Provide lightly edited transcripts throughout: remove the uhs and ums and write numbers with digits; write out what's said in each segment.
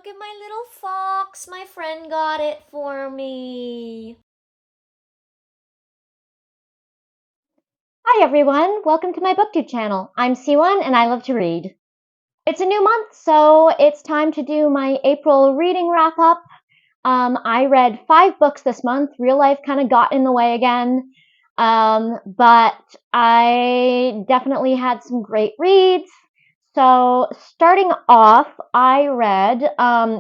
Look at my little fox. My friend got it for me. Hi everyone, welcome to my booktube channel. I'm Siwan and I love to read. It's a new month, so it's time to do my April reading wrap up. I read 5 books this month. Real life kind of got in the way again. But I definitely had some great reads. So starting off, I read,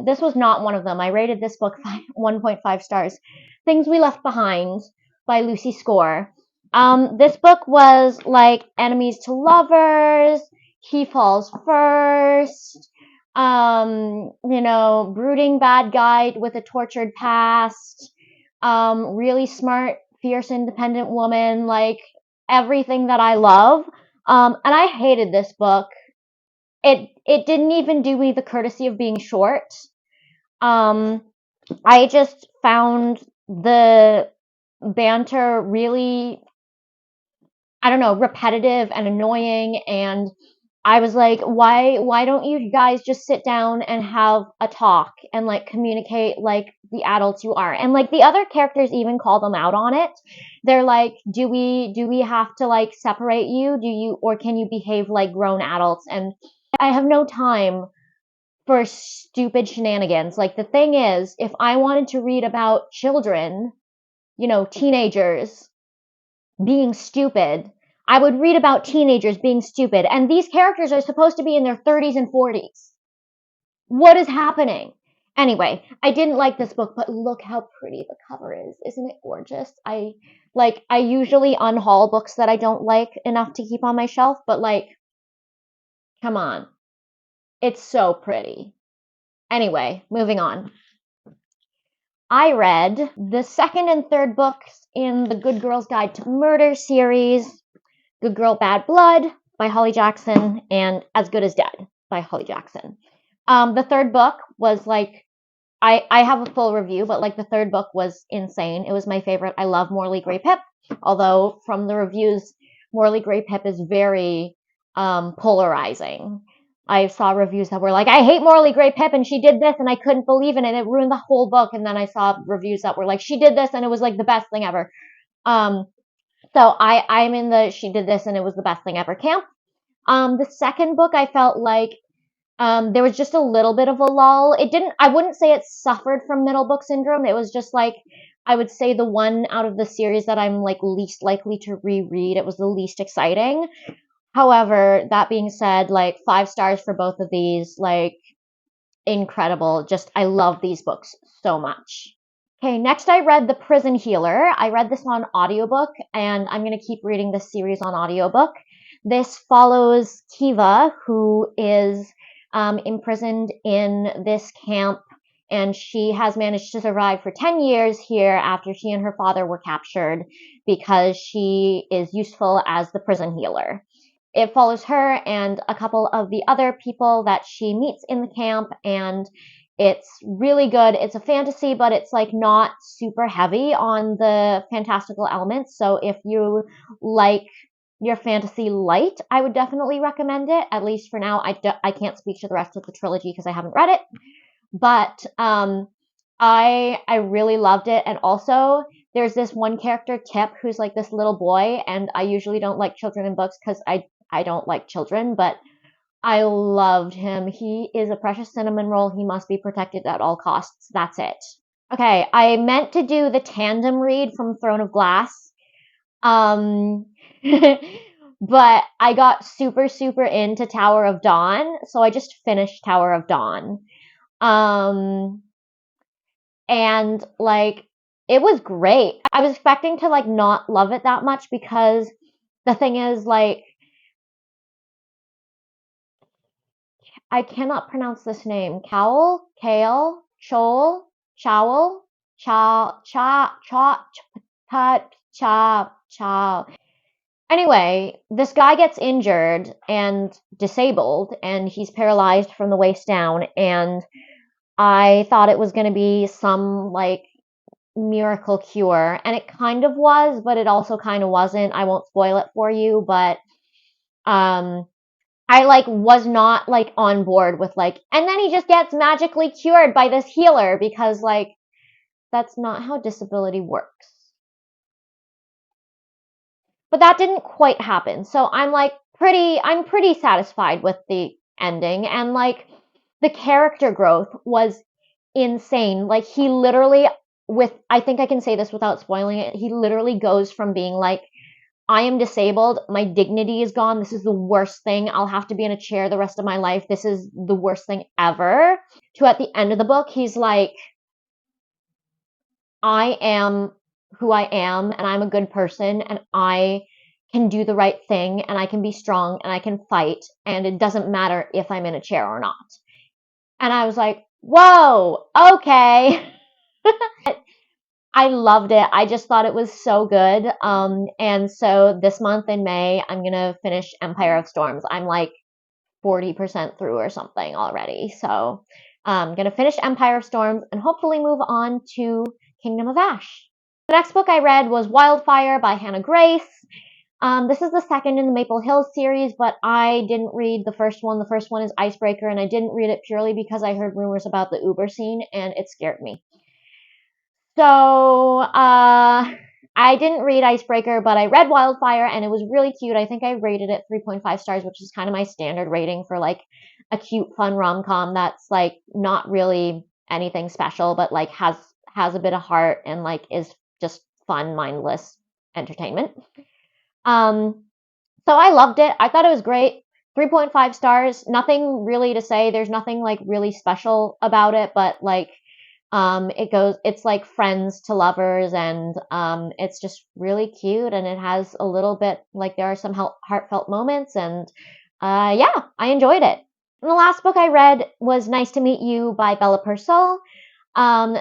this was not one of them. I rated this book 1.5 stars. Things We Left Behind by Lucy Score. This book was like enemies to lovers, He Falls First, brooding bad guy with a tortured past, really smart, fierce, independent woman, like everything that I love. And I hated this book. It didn't even do me the courtesy of being short. I just found the banter really, I don't know, repetitive and annoying, and I was like, why don't you guys just sit down and have a talk and like communicate like the adults you are? And like the other characters even call them out on it. They're like, do we have to like separate you? Or can you behave like grown adults? And I have no time for stupid shenanigans. Like the thing is, if I wanted to read about children, teenagers being stupid, I would read about teenagers being stupid. And these characters are supposed to be in their 30s and 40s. What is happening? Anyway, I didn't like this book, but look how pretty the cover is. Isn't it gorgeous? I usually unhaul books that I don't like enough to keep on my shelf, but like, come on. It's so pretty. Anyway, moving on. I read the second and third books in the Good Girl's Guide to Murder series, Good Girl, Bad Blood by Holly Jackson, and As Good as Dead by Holly Jackson. The third book was like, I have a full review, but like the third book was insane. It was my favorite. I love Morley Grey Pip, although from the reviews, Morley Grey Pip is very polarizing. I saw reviews that were like, I hate Morley Grey Pip and she did this and I couldn't believe it and it ruined the whole book. And then I saw reviews that were like, she did this and it was like the best thing ever. So I'm in the she did this and it was the best thing ever camp. The second book I felt like there was just a little bit of a lull. I wouldn't say it suffered from middle book syndrome. It was just like, I would say the one out of the series that I'm like least likely to reread. It was the least exciting. However, that being said, like 5 stars for both of these, like incredible. Just, I love these books so much. Okay, next I read The Prison Healer. I read this on audiobook, and I'm going to keep reading this series on audiobook. This follows Kiva, who is imprisoned in this camp, and she has managed to survive for 10 years here after she and her father were captured because she is useful as the prison healer. It follows her and a couple of the other people that she meets in the camp, and it's really good. It's a fantasy, but it's like not super heavy on the fantastical elements. So if you like your fantasy light, I would definitely recommend it. At least for now, I can't speak to the rest of the trilogy because I haven't read it. But I really loved it. And also, there's this one character, Tip, who's like this little boy, and I usually don't like children in books because I don't like children, but I loved him. He is a precious cinnamon roll. He must be protected at all costs. That's it. Okay, I meant to do the tandem read from Throne of Glass. Um, but I got super, super into Tower of Dawn, so I just finished Tower of Dawn. And like, it was great. I was expecting to like not love it that much because the thing is like, I cannot pronounce this name. Kale, Chol, Chowel, Cha, Cha, Cha, Cha, Cha, Cha. Anyway, this guy gets injured and disabled, and he's paralyzed from the waist down. And I thought it was going to be some like miracle cure, and it kind of was, but it also kind of wasn't. I won't spoil it for you, but um, I like was not like on board with like, and then he just gets magically cured by this healer, because like that's not how disability works. But that didn't quite happen. So I'm pretty satisfied with the ending, and like the character growth was insane. Like he literally, with, I think I can say this without spoiling it, he literally goes from being like, I am disabled, my dignity is gone, this is the worst thing, I'll have to be in a chair the rest of my life, this is the worst thing ever, to at the end of the book, he's like, I am who I am, and I'm a good person, and I can do the right thing, and I can be strong, and I can fight, and it doesn't matter if I'm in a chair or not. And I was like, whoa, okay. I loved it. I just thought it was so good. And so this month in May, I'm gonna finish Empire of Storms. I'm like 40% through or something already. So I'm gonna finish Empire of Storms and hopefully move on to Kingdom of Ash. The next book I read was Wildfire by Hannah Grace. This is the second in the Maple Hills series, but I didn't read the first one. The first one is Icebreaker, and I didn't read it purely because I heard rumors about the Uber scene, and it scared me. So I didn't read Icebreaker, but I read Wildfire, and it was really cute. I think I rated it 3.5 stars, which is kind of my standard rating for like a cute, fun rom com that's like not really anything special, but like has a bit of heart and like is just fun, mindless entertainment. So I loved it. I thought it was great. 3.5 stars. Nothing really to say. There's nothing like really special about it, but like it's like friends to lovers, and it's just really cute, and it has a little bit, like there are some heartfelt moments, and yeah, I enjoyed it. And the last book I read was Nice to Meet You by Bella Purcell.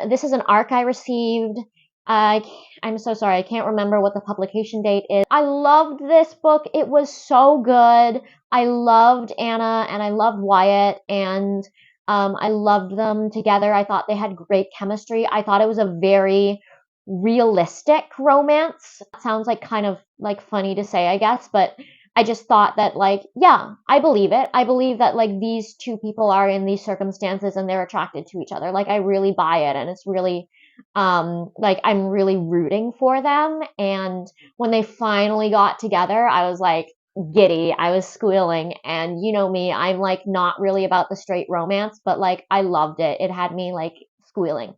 This is an ARC I received. I I'm so sorry, I can't remember what the publication date is. I loved this book. It was so good. I loved Anna and I loved Wyatt, and I loved them together. I thought they had great chemistry. I thought it was a very realistic romance. That sounds like kind of like funny to say, I guess, but I just thought that like, yeah, I believe it. I believe that like these two people are in these circumstances and they're attracted to each other. Like I really buy it, and it's really like I'm really rooting for them, and when they finally got together, I was like giddy. I was squealing, and you know me, I'm like not really about the straight romance, but like I loved it. It had me like squealing.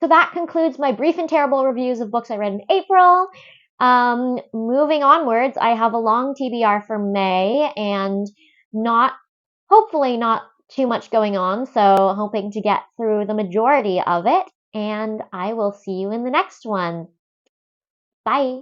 So that concludes my brief and terrible reviews of books I read in April. Moving onwards, I have a long TBR for May, and not, hopefully not too much going on, so hoping to get through the majority of it, and I will see you in the next one. Bye.